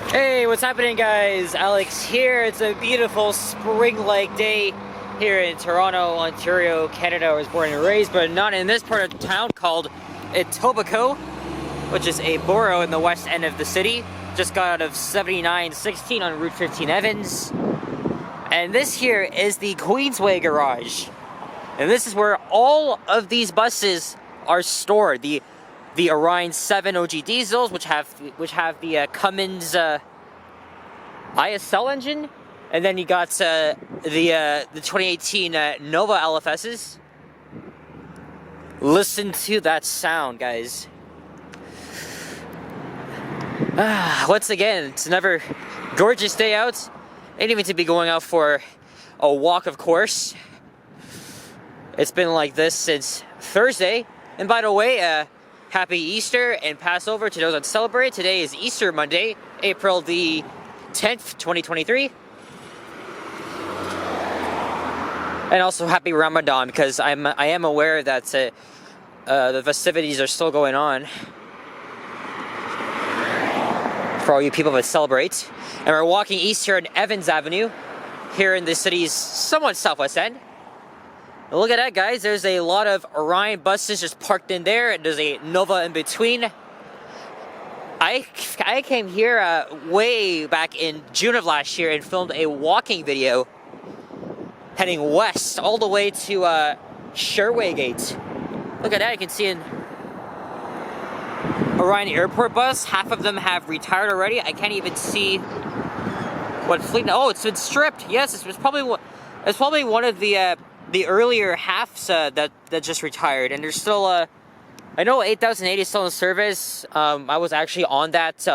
Hey, what's happening, guys? Alex here. It's a beautiful spring-like day here in Toronto, Ontario, Canada. I was born and raised, but not in this part of town called Etobicoke, which is a borough in the west end of the city. Just got out of 7916 on Route 15 Evans. And this here is the Queensway Garage. And this is where all of these buses are stored. The Orion 7 OG diesels, which have the Cummins ISL engine, and then you got the 2018 Nova LFSs. Listen to that sound, guys. Once again, it's another gorgeous day out. Ain't even to be going out for a walk, of course. It's been like this since Thursday. And by the way, Happy Easter and Passover to those that celebrate. Today is Easter Monday, April the 10th, 2023. And also Happy Ramadan, because I am aware that the festivities are still going on for all you people that celebrate. And we're walking east here on Evans Avenue, here in the city's somewhat southwest end. Look at that, guys. There's a lot of Orion buses just parked in there, and there's a Nova in between. I came here way back in June of last year and filmed a walking video heading west all the way to Sherway Gate. Look at that. You can see an Orion Airport bus. Half of them have retired already. I can't even see what fleet. Oh, it's been stripped. Yes, it's probably one of the earlier halves that just retired, and there's still I know 8008 is still in service. I was actually on that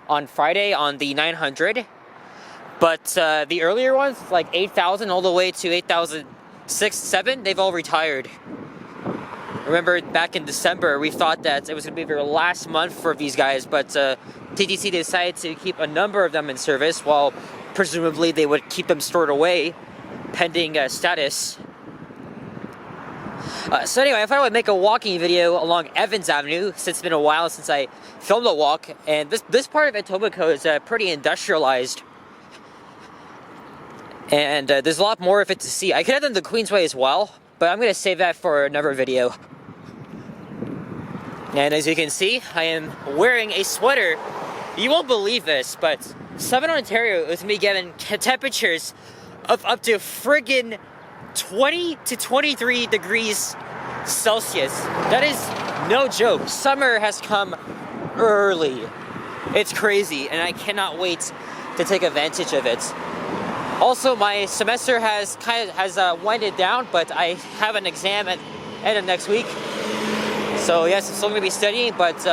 on Friday on the 900, but the earlier ones, like 8000 all the way to 8006, 7, they've all retired. Remember back in December, we thought that it was going to be their last month for these guys, but TTC decided to keep a number of them in service, while presumably they would keep them stored away pending status. So anyway, I thought I would make a walking video along Evans Avenue, since it's been a while since I filmed a walk, and this part of Etobicoke is pretty industrialized, and there's a lot more of it to see. I could have done the Queensway as well, but I'm going to save that for another video. And as you can see, I am wearing a sweater. You won't believe this, but Southern Ontario is going to be getting temperatures of up to friggin' 20 to 23 degrees Celsius. That is no joke. Summer has come early. It's crazy, and I cannot wait to take advantage of it. Also, my semester has winded down, but I have an exam at end of next week. So yes, I'm still going to be studying, but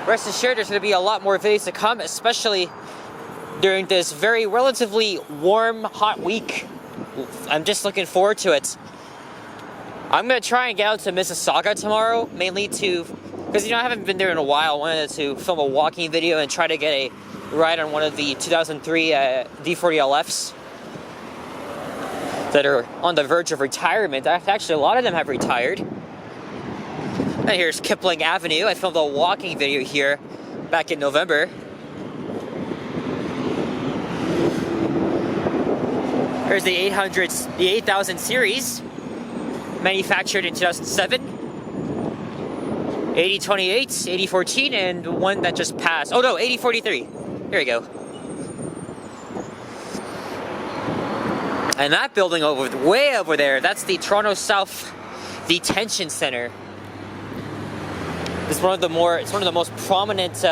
rest assured there's going to be a lot more videos to come, especially during this very relatively warm, hot week. I'm just looking forward to it. I'm going to try and get out to Mississauga tomorrow, mainly because I haven't been there in a while. I wanted to film a walking video and try to get a ride on one of the 2003 D40LFs that are on the verge of retirement. Actually, a lot of them have retired. And here's Kipling Avenue. I filmed a walking video here back in November. Here's the 8000 series, manufactured in 2007. 8028, 8014, and one that just passed. Oh no, 8043. Here we go. And that building way over there, that's the Toronto South Detention Center. It's one of the most prominent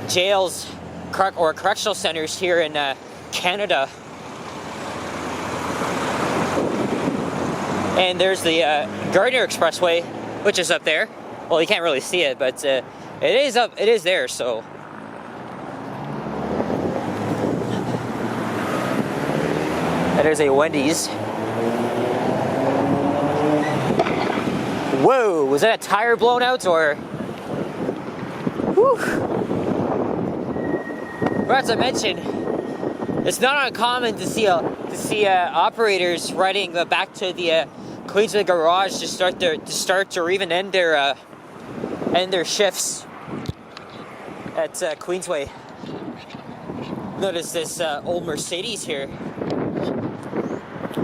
jails or correctional centers here in Canada. And there's the Gardner Expressway, which is up there. Well, you can't really see it, but it is there, so. And there's a Wendy's. Whoa, was that a tire blown out, or? Whew. Forgot to mention, it's not uncommon to see operators riding back to the Queensway Garage to start or even end their shifts at Queensway. Notice this old Mercedes here,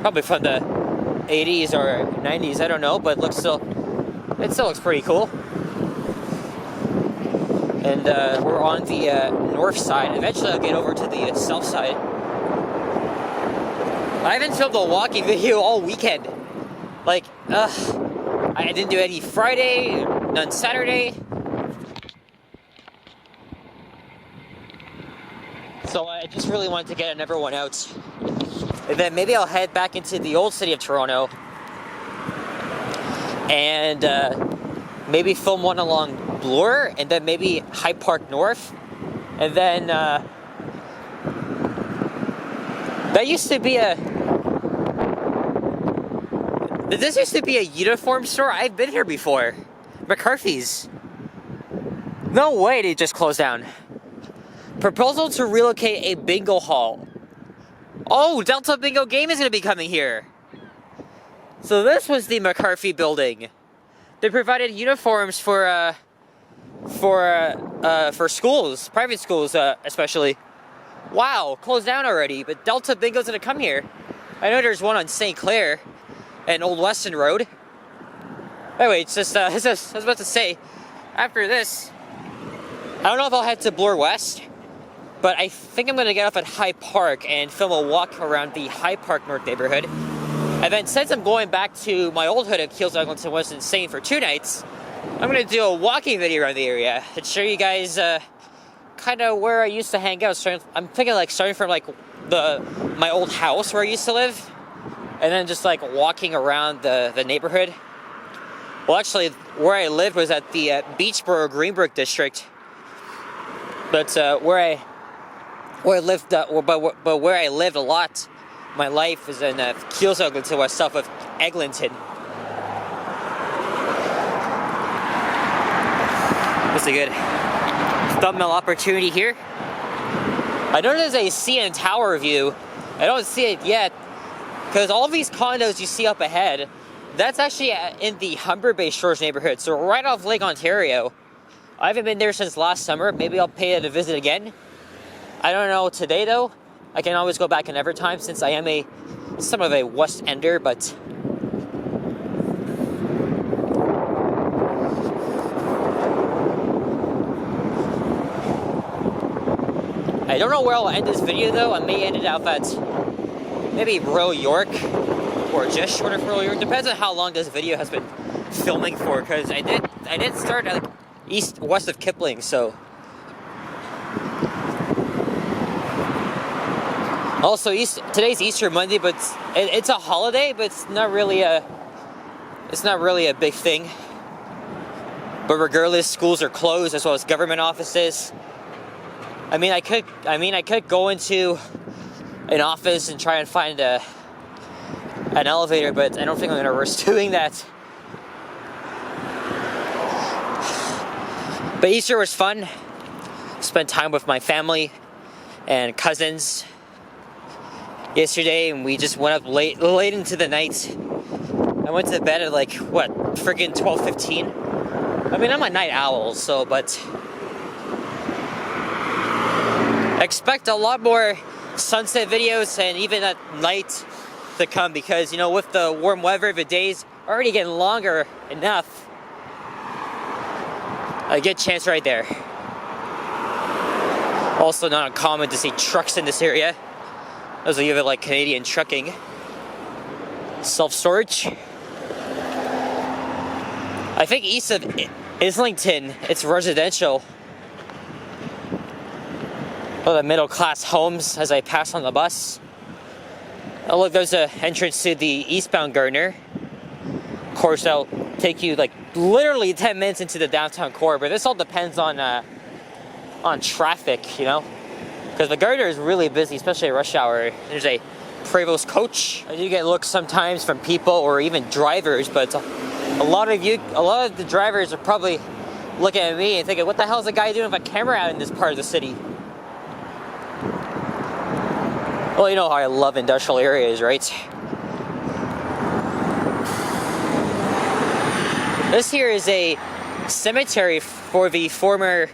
probably from the 80s or 90s, I don't know, but it still looks pretty cool. And we're on the north side. Eventually I'll get over to the south side. I haven't filmed a walking video all weekend. Like, I didn't do any Friday, none Saturday. So I just really wanted to get another one out. And then maybe I'll head back into the old city of Toronto and maybe film one along Bloor, and then maybe High Park North, and then this used to be a uniform store. I've been here before. McCarthy's. No way they just closed down. Proposal to relocate a bingo hall. Oh, Delta Bingo Game is going to be coming here. So this was the McCarthy building. They provided uniforms for schools, private schools especially. Wow, closed down already, but Delta Bingo's going to come here. I know there's one on St. Clair and Old Weston Road. Anyway, it's just, I was about to say, after this, I don't know if I'll head to Bloor West, but I think I'm going to get off at High Park and film a walk around the High Park North neighborhood. And then since I'm going back to my old hood at Keels, Eglinton, West Insane for 2 nights, I'm going to do a walking video around the area and show you guys kind of where I used to hang out. I'm thinking like starting from like my old house where I used to live, and then just like walking around the neighborhood. Well, actually, where I lived was at the Beachboro Greenbrook district, but where I lived a lot, my life is in Keels, Eglinton, West, south of Eglinton. That's a good thumbnail opportunity here. I know there's a CN Tower view. I don't see it yet, because all these condos you see up ahead, that's actually in the Humber Bay Shores neighborhood, so right off Lake Ontario. I haven't been there since last summer. Maybe I'll pay it a visit again. I don't know today though. I can always go back another time since I am somewhat of a West Ender, but I don't know where I'll end this video though. I may end it out at maybe Royal York, or just short of Royal York. Depends on how long this video has been filming for, because I did start at west of Kipling, so. Also, today's Easter Monday, but it's a holiday, but it's not really a big thing. But regardless, schools are closed as well as government offices. I mean, I could go into an office and try and find an elevator, but I don't think I'm gonna risk doing that. But Easter was fun. Spent time with my family and cousins yesterday, and we just went up late into the night. I went to bed at like, what, friggin' 12:15? I mean, I'm a night owl, so, but expect a lot more sunset videos and even at night to come, because, you know, with the warm weather, the days are already getting longer enough. A good chance right there. Also not uncommon to see trucks in this area. Those of you that like Canadian trucking. Self-storage. I think east of Islington, it's residential. All the middle class homes as I pass on the bus. Oh look, there's an entrance to the eastbound Gardner. Of course, that'll take you like literally 10 minutes into the downtown core, but this all depends on traffic, you know? Because the Gardner is really busy, especially at rush hour. There's a Prevost coach. I do get looks sometimes from people or even drivers, but a lot of the drivers are probably looking at me and thinking, what the hell is the guy doing with a camera out in this part of the city? Well, you know how I love industrial areas, right? This here is a cemetery for the former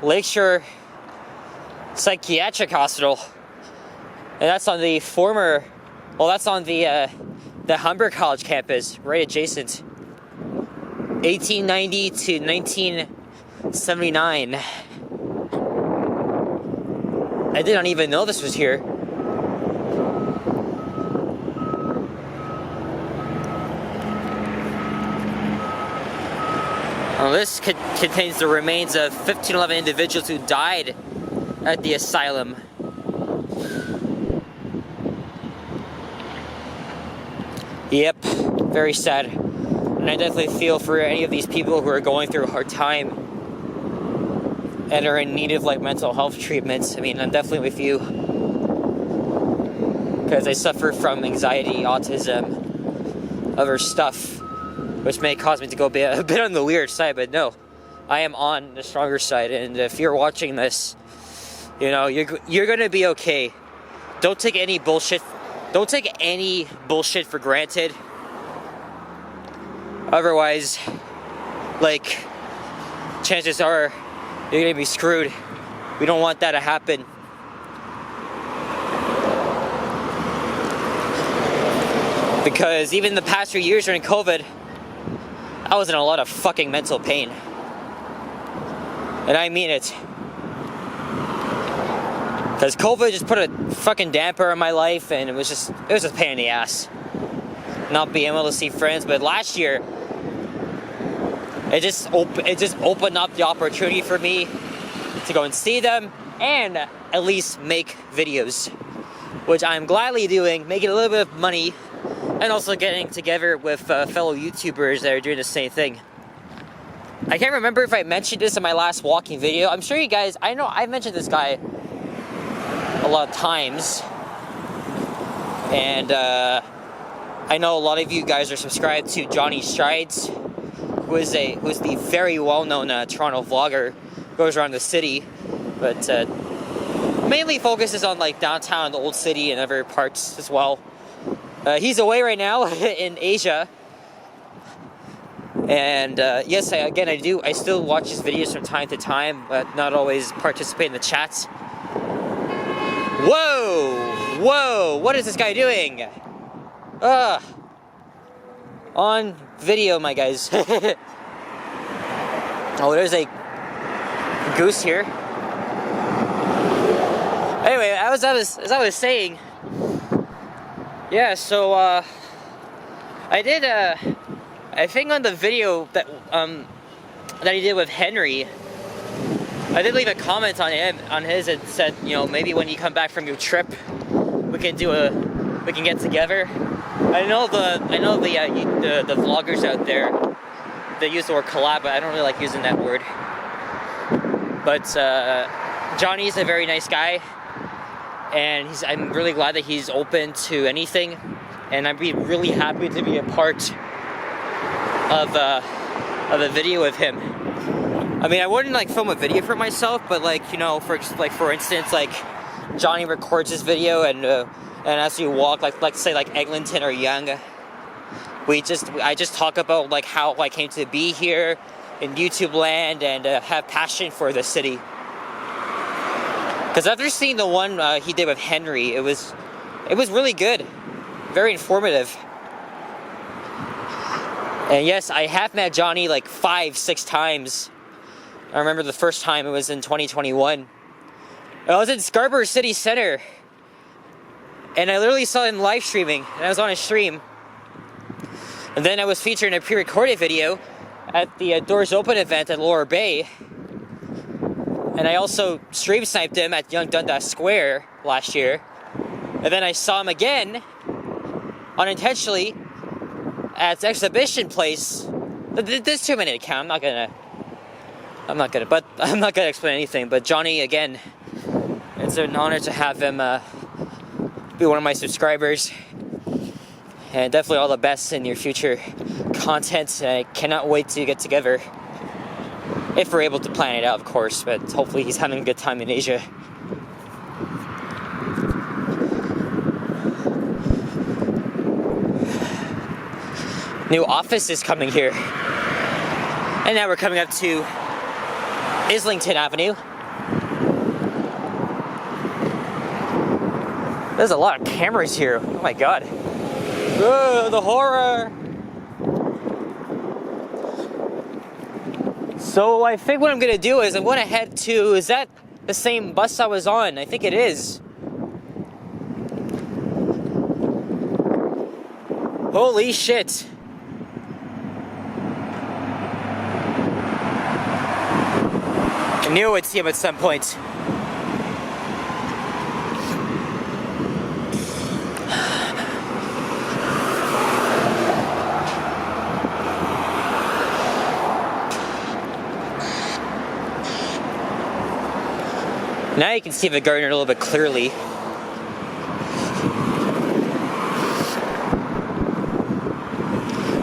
Lakeshore Psychiatric Hospital. And that's on the former, well, that's on the Humber College campus, right adjacent. 1890 to 1979. I did not even know this was here. Well, this contains the remains of 1511 individuals who died at the asylum. Yep, very sad. And I definitely feel for any of these people who are going through a hard time and are in need of like mental health treatments. I mean, I'm definitely with you. Because I suffer from anxiety, autism, other stuff, which may cause me to go a bit on the weird side, but no, I am on the stronger side. And if you're watching this, you know, you're gonna be okay. Don't take any bullshit. Don't take any bullshit for granted. Otherwise, like, chances are you're gonna be screwed. We don't want that to happen. Because even the past few years during COVID, I was in a lot of fucking mental pain. And I mean it. Because COVID just put a fucking damper on my life, and it was just a pain in the ass. Not being able to see friends, but last year, it just opened up the opportunity for me to go and see them, and at least make videos. Which I'm gladly doing, making a little bit of money, and also getting together with fellow YouTubers that are doing the same thing. I can't remember if I mentioned this in my last walking video. I'm sure you guys, I know I've mentioned this guy a lot of times, and I know a lot of you guys are subscribed to Johnny Strides, who's the very well-known Toronto vlogger, goes around the city, but mainly focuses on like downtown, the old city, and other parts as well. He's away right now in Asia, and yes, I still watch his videos from time to time, but not always participate in the chats. Whoa, what is this guy doing? On video, my guys. Oh, there's a goose here. Anyway, as I was saying, yeah, so I did I think on the video that he did with Henry, I did leave a comment on his and said, you know, maybe when you come back from your trip, we can get together. I know the vloggers out there, they use the word collab, but I don't really like using that word. But Johnny's a very nice guy, and I'm really glad that he's open to anything, and I'd be really happy to be a part of a video with him. I mean, I wouldn't like film a video for myself, but like, you know, for instance, like Johnny records his video, and as you walk, like say like Eglinton or Yonge, I just talk about like how I came to be here in YouTube land and have passion for the city. Because after seeing the one he did with Henry, it was really good, very informative. And yes, I have met Johnny like 5-6 times. I remember the first time, it was in 2021. I was in Scarborough City Center, and I literally saw him live streaming, and I was on a stream. And then I was featured in a pre-recorded video, at the Doors Open event at Lower Bay. And I also stream sniped him at Young Dundas Square last year. And then I saw him again, unintentionally, at the exhibition place. There's too many to count. I'm not gonna explain anything. But Johnny, again, it's an honor to have him be one of my subscribers. And definitely all the best in your future content. I cannot wait to get together. If we're able to plan it out, of course, but hopefully he's having a good time in Asia. New office is coming here. And now we're coming up to Islington Avenue. There's a lot of cameras here. Oh my god. Ugh, the horror! So I think what I'm gonna do is I'm gonna head to, is that the same bus I was on? I think it is. Holy shit. I knew I'd see him at some point. Now you can see the garden a little bit clearly.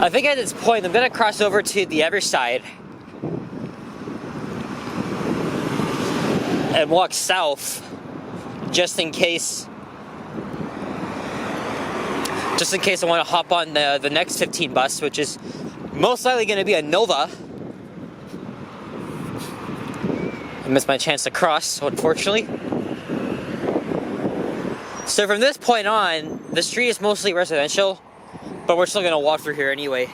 I think at this point I'm gonna cross over to the other side and walk south, just in case I want to hop on the next 15 bus, which is most likely going to be a Nova. I missed my chance to cross, unfortunately. So from this point on, the street is mostly residential, but we're still going to walk through here anyway.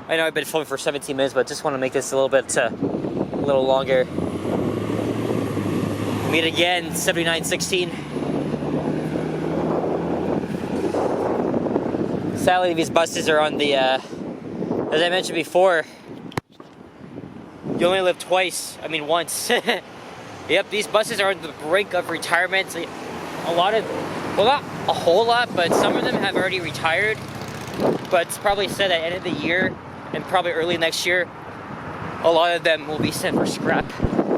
I know I've been filming for 17 minutes, but just want to make this a little bit, a little longer. Meet again, 7916. Sadly, these buses are on the, as I mentioned before, you only live twice, once. Yep, these buses are on the brink of retirement. A lot of, well, not a whole lot, but some of them have already retired. But it's probably said at the end of the year, and probably early next year, a lot of them will be sent for scrap.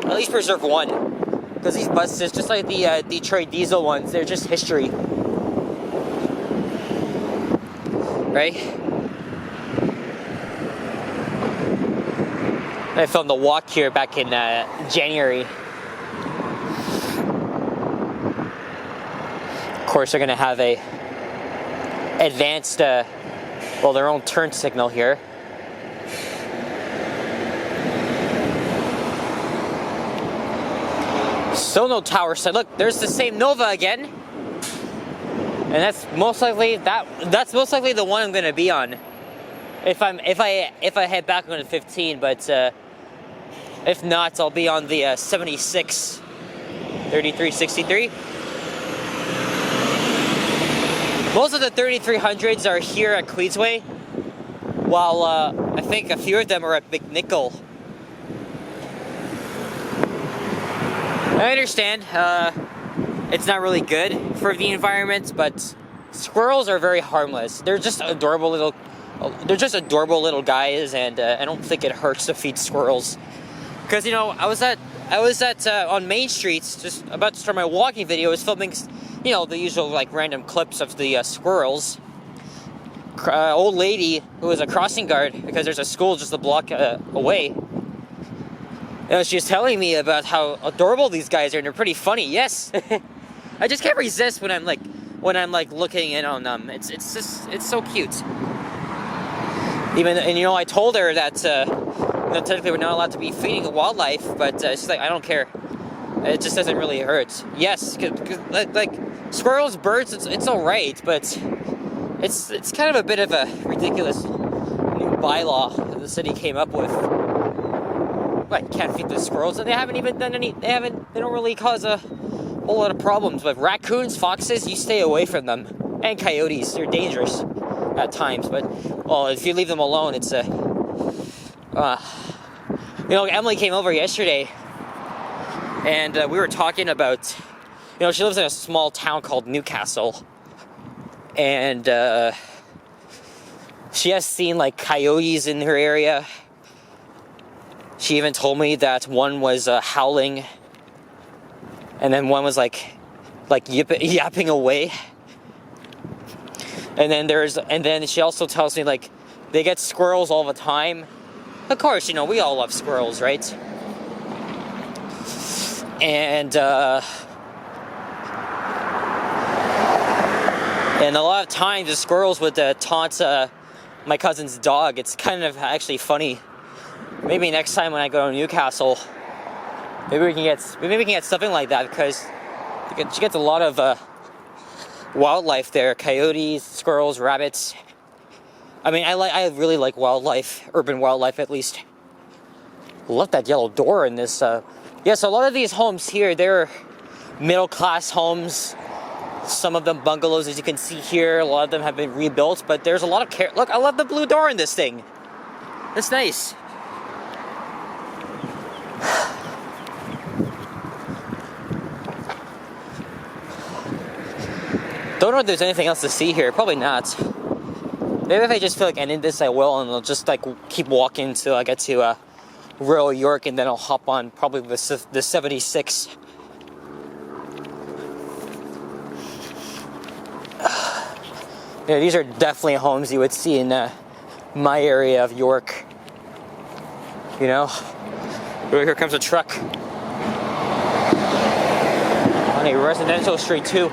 At least Reserve 1. Because these buses, just like the Detroit diesel ones, they're just history. Right? I filmed the walk here back in January. Of course, they're going to have a advanced, their own turn signal here. Still no tower side. Look, there's the same Nova again, and that's most likely the one I'm gonna be on. If I head back on the 15, but if not, I'll be on the 76 3363. Most of the 3300s are here at Queensway, while I think a few of them are at McNichol. I understand it's not really good for the environment, but squirrels are very harmless. They're just adorable little guys, and I don't think it hurts to feed squirrels. Because I was at on Main Street, just about to start my walking video. I was filming, the usual random clips of the squirrels. Old lady who was a crossing guard, because there's a school just a block away. She was telling me about how adorable these guys are, and they're pretty funny. Yes, I just can't resist when I'm looking in on them. It's so cute. I told her that technically we're not allowed to be feeding the wildlife, but she's like, I don't care. It just doesn't really hurt. Yes, cause squirrels, birds, it's all right, but it's kind of a bit of a ridiculous new bylaw that the city came up with. Can't feed the squirrels, and they haven't even done any. They don't really cause a whole lot of problems. But raccoons, foxes, you stay away from them, and coyotes. They're dangerous at times. But if you leave them alone, it's Emily came over yesterday, and we were talking about, she lives in a small town called Newcastle, and she has seen like coyotes in her area. She even told me that one was howling, and then one was like yapping away. And then she also tells me like they get squirrels all the time. Of course, we all love squirrels, right? And a lot of times the squirrels would taunt my cousin's dog. It's kind of actually funny. Maybe next time when I go to Newcastle, maybe we can get something like that, because she gets a lot of wildlife there: coyotes, squirrels, rabbits. I mean, I really like wildlife, urban wildlife at least. Love that yellow door in this. So a lot of these homes here, they're middle-class homes. Some of them bungalows, as you can see here. A lot of them have been rebuilt, but there's a lot of care. Look, I love the blue door in this thing. It's nice. Don't know if there's anything else to see here. Probably not. Maybe if I just feel like ending this, I will, and I'll just like keep walking till I get to Royal York, and then I'll hop on probably the 76. These are definitely homes you would see in my area of York. Here comes a truck on a residential street too.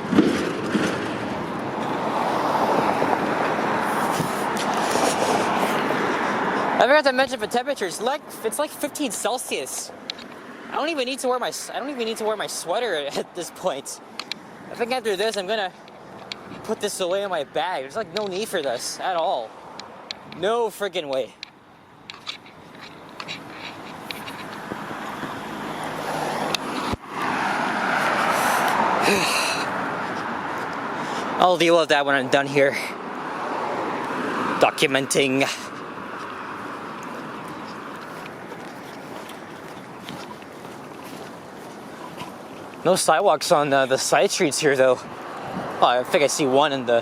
I forgot to mention the temperature. It's like 15 Celsius. I don't even need to wear my sweater at this point. I think after this, I'm gonna put this away in my bag. There's like no need for this at all. No freaking way. I'll deal with that when I'm done here documenting. No sidewalks on the side streets here, though. Well, I think I see one in the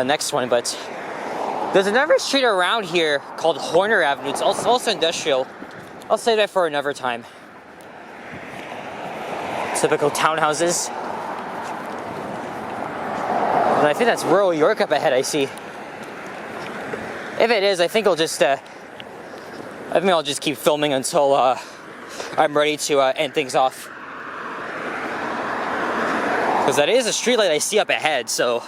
next one, but there's another street around here called Horner Avenue. It's also industrial. I'll say that for another time. Typical townhouses. And I think that's Royal York up ahead, I see. If it is, I think I'll just keep filming until I'm ready to end things off. Because that is a streetlight I see up ahead, so.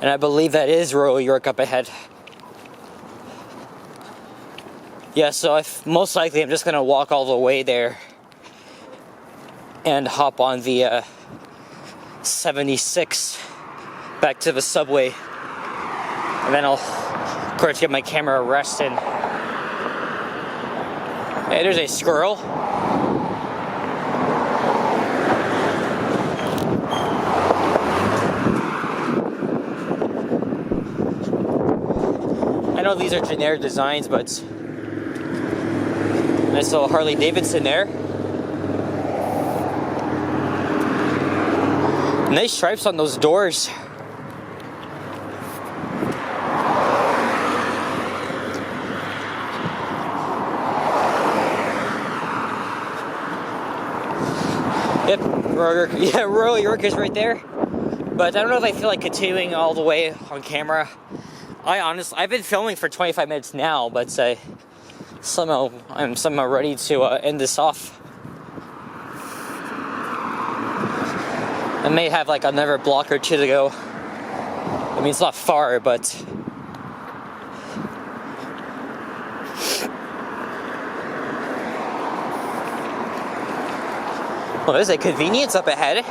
And I believe that is Royal York up ahead. Yeah, so most likely I'm just gonna walk all the way there and hop on the 76 back to the subway. And then I'll, of course, get my camera rested. Hey, there's a squirrel. I know these are generic designs, but nice little Harley Davidson there. Nice stripes on those doors. Yep, Royal York is right there. But I don't know if I feel like continuing all the way on camera. I've been filming for 25 minutes now, but somehow I'm ready to end this off. I may have like another block or two to go. I mean, it's not far, but Well, there's a convenience up ahead.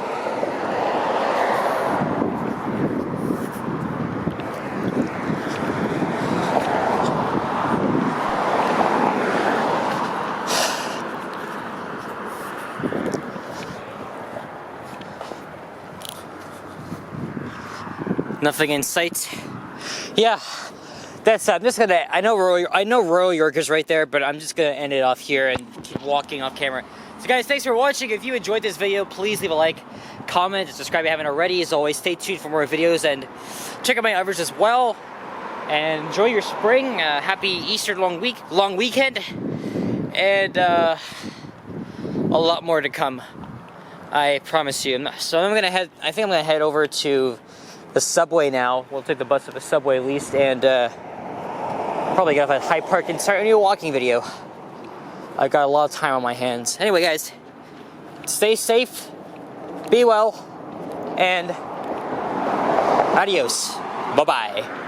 Nothing in sight. Yeah, that's I'm just gonna. I know Royal York is right there, but I'm just gonna end it off here and keep walking off camera. So guys, thanks for watching. If you enjoyed this video, please leave a like, comment, and subscribe if you haven't already. As always, stay tuned for more videos and check out my others as well. And enjoy your spring. Happy Easter long weekend, and a lot more to come. I promise you. So I'm gonna head. I think I'm gonna head over to the subway now. We'll take the bus to the subway at least, and probably get off at Hyde Park and start a new walking video. I've got a lot of time on my hands. Anyway, guys, stay safe, be well, and adios. Bye-bye.